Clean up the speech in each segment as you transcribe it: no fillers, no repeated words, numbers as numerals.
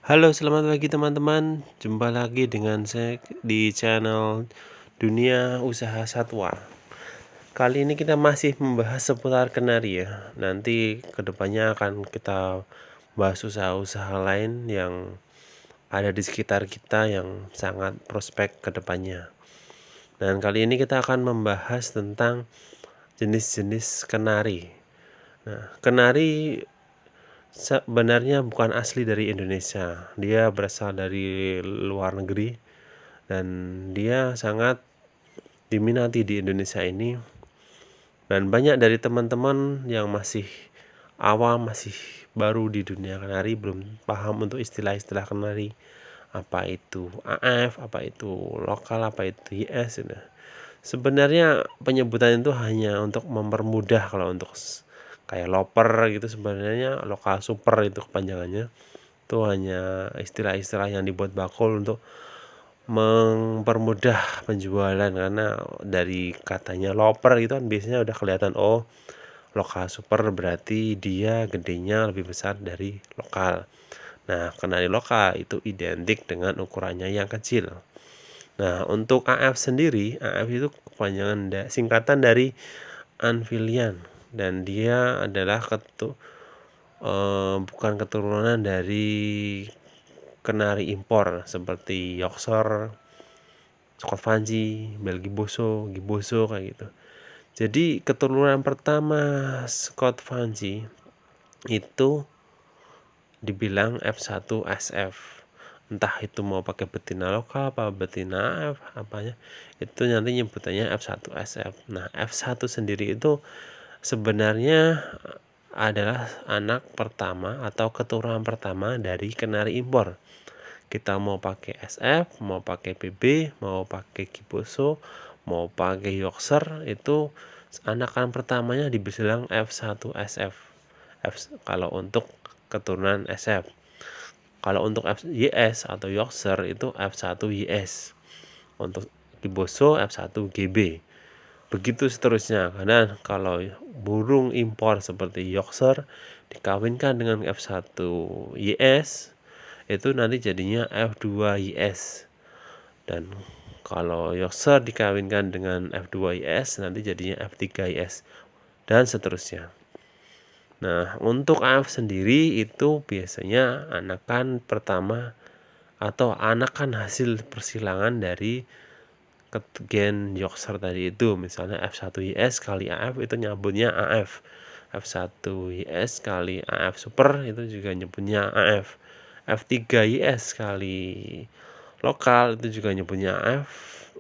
Halo, selamat pagi teman-teman. Jumpa lagi dengan saya di channel Dunia Usaha Satwa. Kali ini kita masih membahas seputar kenari ya. Nanti kedepannya akan kita bahas usaha-usaha lain yang ada di sekitar kita yang sangat prospek kedepannya. Dan kali ini kita akan membahas tentang jenis-jenis kenari. Nah, kenari sebenarnya bukan asli dari Indonesia. Dia berasal dari luar negeri dan dia sangat diminati di Indonesia ini. Dan banyak dari teman-teman yang masih awam, masih baru di dunia kenari, belum paham untuk istilah-istilah kenari. Apa itu AF, apa itu lokal, apa itu IS. Sebenarnya penyebutan itu hanya untuk mempermudah. Kalau untuk kayak loper gitu, sebenarnya lokal super itu kepanjangannya. Itu hanya istilah-istilah yang dibuat bakul untuk mempermudah penjualan, karena dari katanya loper itu kan biasanya udah kelihatan, oh lokal super berarti dia gedenya lebih besar dari lokal. Nah, kenari lokal itu identik dengan ukurannya yang kecil. Nah, untuk AF sendiri, AF itu kepanjangan singkatan dari Anvillian, dan dia adalah bukan keturunan dari kenari impor seperti Yorkshire, Scotfanji, Belgiboso, Giboso kayak gitu. Jadi keturunan pertama Scotfanji itu dibilang F1SF. Entah itu mau pakai betina lokal apa betina AF apanya, itu nanti nyebutannya F1SF. Nah, F1 sendiri itu sebenarnya adalah anak pertama atau keturunan pertama dari kenari impor. Kita mau pakai SF, mau pakai PB, mau pakai Giboso, mau pakai Yorkshire, itu anakan pertamanya dibilang F1SF. Kalau untuk keturunan SF. Kalau untuk YS atau Yorkshire itu F1YS. Untuk Giboso F1GB. Begitu seterusnya. Karena kalau burung impor seperti Yorkshire dikawinkan dengan F1YS, itu nanti jadinya F2YS. Dan kalau Yorkshire dikawinkan dengan F2YS, nanti jadinya F3YS, dan seterusnya. Nah, untuk AF sendiri itu biasanya anakan pertama atau anakan hasil persilangan dari gen Yorkshire tadi itu. Misalnya F1YS kali AF itu nyebutnya AF. F1YS kali AF Super itu juga nyebutnya AF. F3YS kali lokal itu juga nyebutnya AF.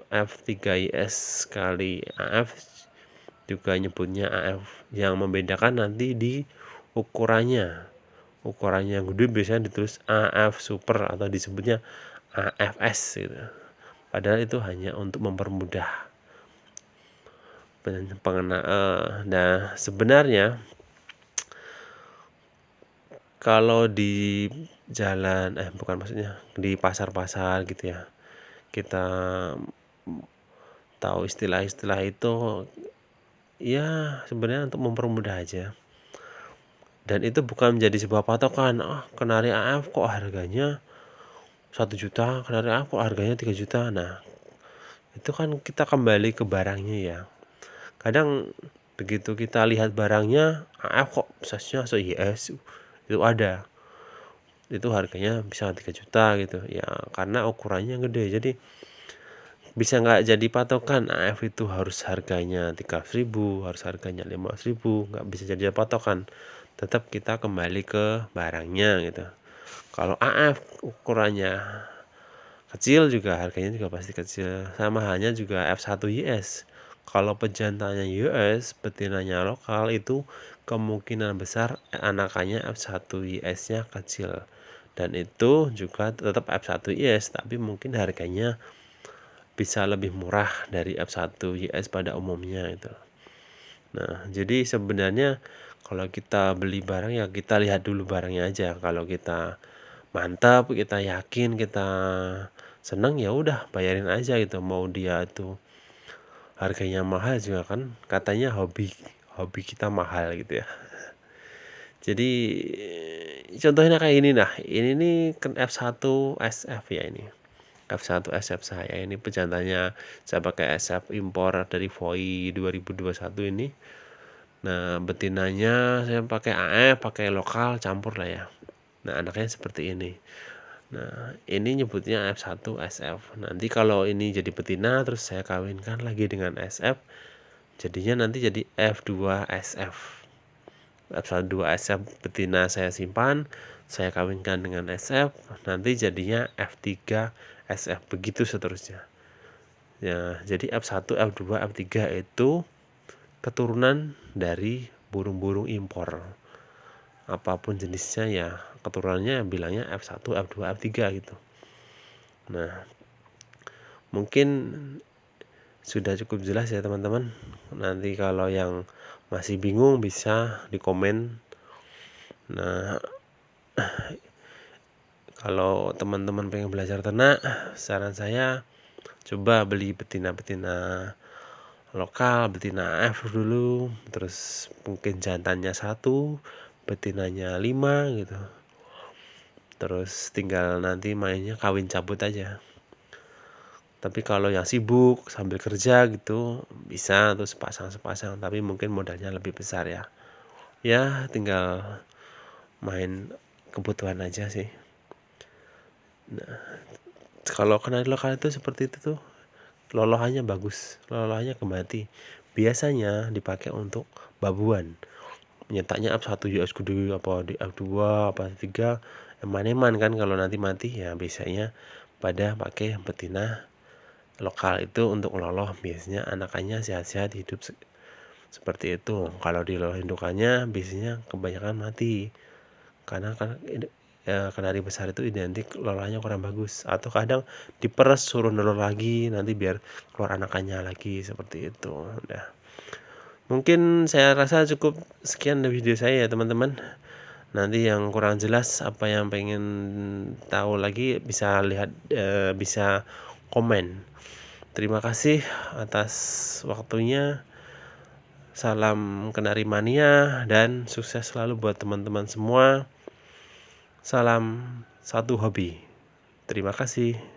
F3YS kali AF juga nyebutnya AF. Yang membedakan nanti di ukurannya. Ukurannya yang gede biasanya ditulis AF Super atau disebutnya AFS gitu. Padahal itu hanya untuk mempermudah pengenaan. Nah, sebenarnya kalau di jalan bukan, maksudnya di pasar-pasar gitu ya, kita tahu istilah-istilah itu ya sebenarnya untuk mempermudah aja. Dan itu bukan menjadi sebuah patokan. Kenari AF kok harganya 1 juta, kenari AF kok harganya 3 juta. Nah, itu kan kita kembali ke barangnya ya. Kadang begitu kita lihat barangnya, AF kok size-nya se-YS, itu ada. Itu harganya bisa 3 juta gitu. Ya, karena ukurannya gede. Jadi bisa nggak jadi patokan AF itu harus harganya 300.000, harus harganya 500.000, nggak bisa jadi patokan. Tetap kita kembali ke barangnya gitu. Kalau AF ukurannya kecil juga harganya juga pasti kecil. Sama halnya juga F1YS. Kalau pejantannya US, betinanya lokal, itu kemungkinan besar anakannya F1YS-nya kecil. Dan itu juga tetap F1YS, tapi mungkin harganya bisa lebih murah dari F1YS pada umumnya itu. Nah, jadi sebenarnya kalau kita beli barang ya kita lihat dulu barangnya aja. Kalau kita mantap, kita yakin, kita senang, ya udah bayarin aja gitu. Mau dia itu harganya mahal juga kan katanya hobi kita mahal gitu ya. Jadi contohnya kayak ini, nah ini nih kan F1 SF ya ini. F1 SF saya ini pejantannya saya pakai SF impor dari Voi 2021 ini. Nah, betinanya saya pakai AF, pakai lokal campur lah ya. Nah, anaknya seperti ini. Nah, ini nyebutnya F1 SF. Nanti kalau ini jadi betina terus saya kawinkan lagi dengan SF, jadinya nanti jadi F2 SF. F1 SF betina saya simpan, saya kawinkan dengan SF, nanti jadinya F3 SF, begitu seterusnya. Ya, jadi F1, F2, F3 itu keturunan dari burung-burung impor. Apapun jenisnya ya keturunannya bilangnya F1, F2, F3 gitu. Nah, mungkin sudah cukup jelas ya teman-teman. Nanti kalau yang masih bingung bisa di komen. Nah, kalau teman-teman pengen belajar ternak, saran saya coba beli betina-betina lokal, betina F dulu, terus mungkin jantannya 1, betinanya 5 gitu. Terus tinggal nanti mainnya kawin cabut aja. Tapi kalau yang sibuk sambil kerja gitu bisa tuh sepasang-sepasang, tapi mungkin modalnya lebih besar ya. Ya, tinggal main kebutuhan aja sih. Nah, kalau kenari lokal itu seperti itu tuh lolohannya bagus, lolohannya kembati. Biasanya dipakai untuk babuan. Nyetaknya F1 US gede apa di F2 apa 3 eman-eman kan kalau nanti mati ya biasanya pada pakai betina lokal itu untuk ngeloloh, biasanya anakannya sehat-sehat hidup seperti itu. Kalau di loloh indukannya biasanya kebanyakan mati karena kan kenari besar itu identik lolahnya kurang bagus, atau kadang diperes suruh nelur lagi nanti biar keluar anakannya lagi seperti itu. Udah, mungkin saya rasa cukup sekian dari video saya ya teman-teman. Nanti yang kurang jelas apa yang pengen tahu lagi bisa lihat bisa komen. Terima kasih atas waktunya. Salam kenari mania dan sukses selalu buat teman-teman semua. Salam satu hobi. Terima kasih.